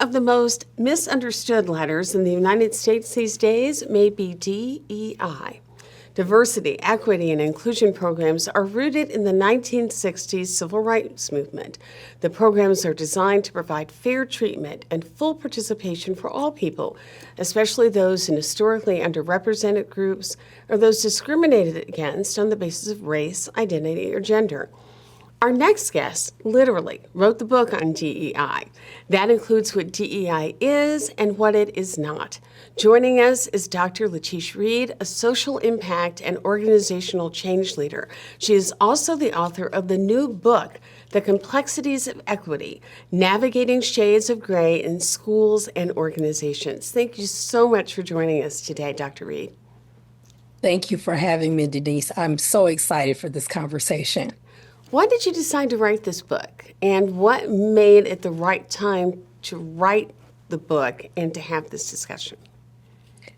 of the most misunderstood letters in the United States these days may be DEI. Diversity, equity, and inclusion programs are rooted in the 1960s civil rights movement. The programs are designed to provide fair treatment and full participation for all people, especially those in historically underrepresented groups or those discriminated against on the basis of race, identity, or gender. Our next guest literally wrote the book on DEI. That includes what DEI is and what it is not. Joining us is Dr. Latish Reed, a social impact and organizational change leader. She is also the author of the new book, The Complexities of Equity, Navigating Shades of Gray in Schools and Organizations. Thank you so much for joining us today, Dr. Reed. Thank you for having me, Denise. I'm so excited for this conversation. Why did you decide to write this book, and what made it the right time to write the book and to have this discussion?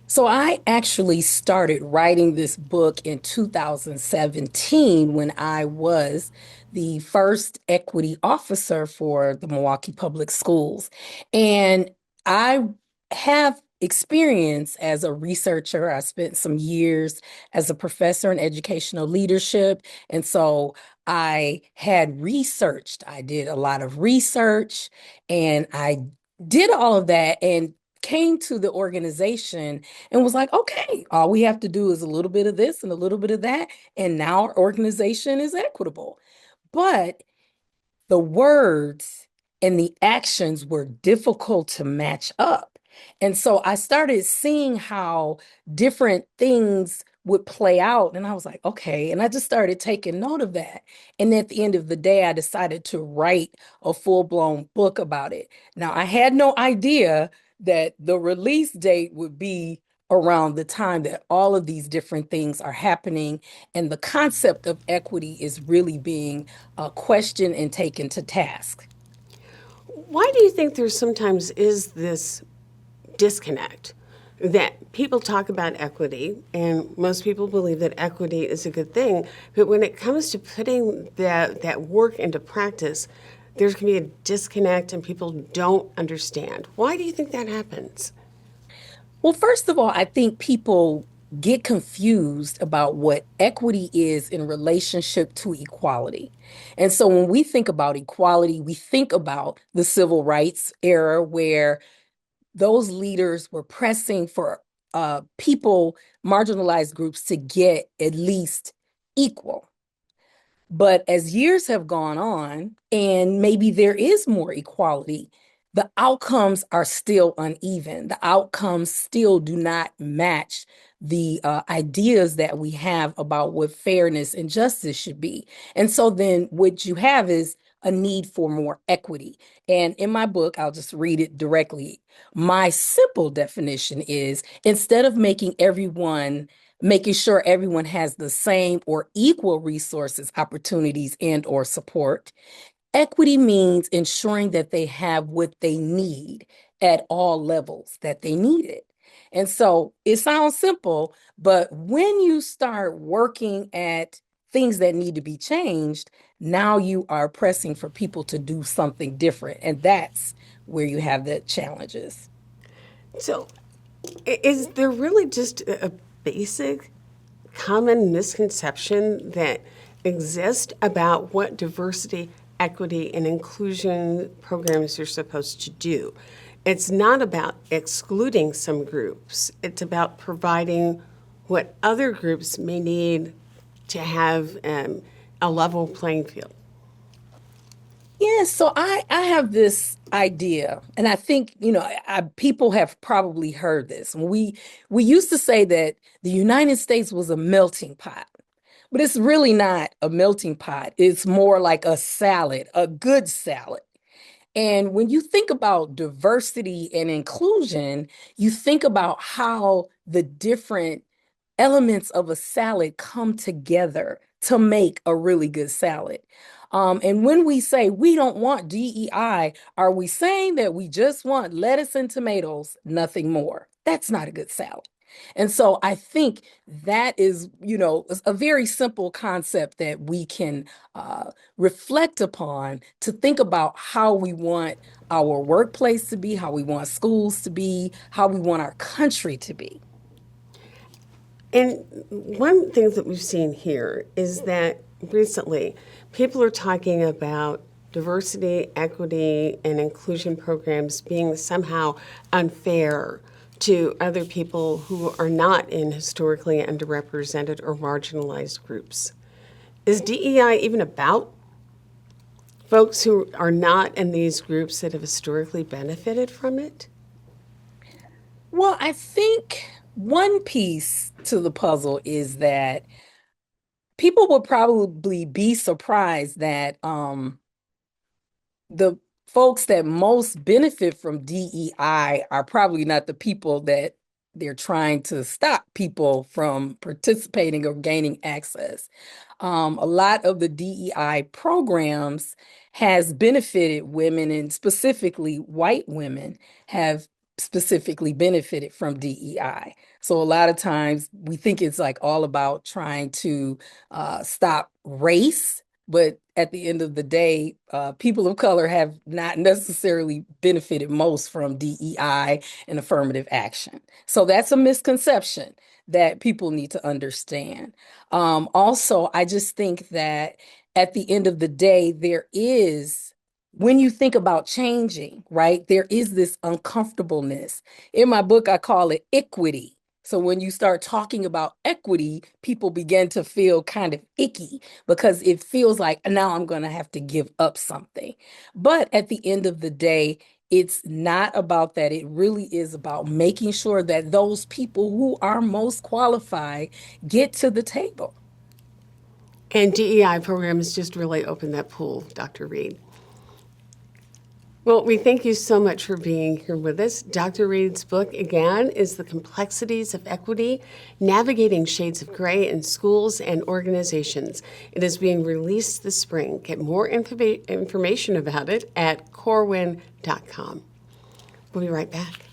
So I actually started writing this book in 2017 when I was the first equity officer for the Milwaukee Public Schools. And I have experience as a researcher. I spent some years as a professor in educational leadership. And so I had researched, I did a lot of research, and I did all of that and came to the organization and was like, okay, all we have to do is a little bit of this and a little bit of that. And now our organization is equitable. But the words and the actions were difficult to match up. And so I started seeing how different things would play out. And I was like, okay. And I just started taking note of that. And at the end of the day, I decided to write a full-blown book about it. Now, I had no idea that the release date would be around the time that all of these different things are happening. And the concept of equity is really being questioned and taken to task. Why do you think there sometimes is this disconnect that people talk about equity, and most people believe that equity is a good thing, but when it comes to putting that work into practice, there's going to be a disconnect and people don't understand. Why do you think that happens? Well, first of all, I think people get confused about what equity is in relationship to equality. And so when we think about equality, we think about the civil rights era where those leaders were pressing for people, marginalized groups, to get at least equal. But as years have gone on, and maybe there is more equality, the outcomes are still uneven. The outcomes still do not match the ideas that we have about what fairness and justice should be. And so then what you have is a need for more equity. And in my book, I'll just read it directly. My simple definition is, instead of making sure everyone has the same or equal resources, opportunities, and or support, equity means ensuring that they have what they need at all levels that they need it. And so it sounds simple, but when you start working at things that need to be changed, now you are pressing for people to do something different. And that's where you have the challenges. So, is there really just a basic common misconception that exists about what diversity, equity, and inclusion programs are supposed to do? It's not about excluding some groups. It's about providing what other groups may need to have a level playing field. Yeah, so I have this idea, and I think, people have probably heard this. We used to say that the United States was a melting pot, but it's really not a melting pot. It's more like a salad, a good salad. And when you think about diversity and inclusion, you think about how the different elements of a salad come together to make a really good salad. And when we say we don't want DEI, are we saying that we just want lettuce and tomatoes, nothing more? That's not a good salad. And so I think that is, a very simple concept that we can reflect upon to think about how we want our workplace to be, how we want schools to be, how we want our country to be. And one thing that we've seen here is that recently people are talking about diversity, equity, and inclusion programs being somehow unfair to other people who are not in historically underrepresented or marginalized groups. Is DEI even about folks who are not in these groups that have historically benefited from it? Well, I think one piece to the puzzle is that people would probably be surprised that the folks that most benefit from DEI are probably not the people that they're trying to stop people from participating or gaining access. A lot of the DEI programs has benefited women, and specifically white women have specifically benefited from DEI. So a lot of times we think it's like all about trying to stop race, but at the end of the day, people of color have not necessarily benefited most from DEI and affirmative action. So that's a misconception that people need to understand. Also, I just think that at the end of the day, when you think about changing, right, there is this uncomfortableness. In my book, I call it equity. So when you start talking about equity, people begin to feel kind of icky because it feels like now I'm going to have to give up something. But at the end of the day, it's not about that. It really is about making sure that those people who are most qualified get to the table. And DEI programs just really open that pool, Dr. Reed. Well, we thank you so much for being here with us. Dr. Reed's book, again, is The Complexities of Equity, Navigating Shades of Gray in Schools and Organizations. It is being released this spring. Get more information about it at corwin.com. We'll be right back.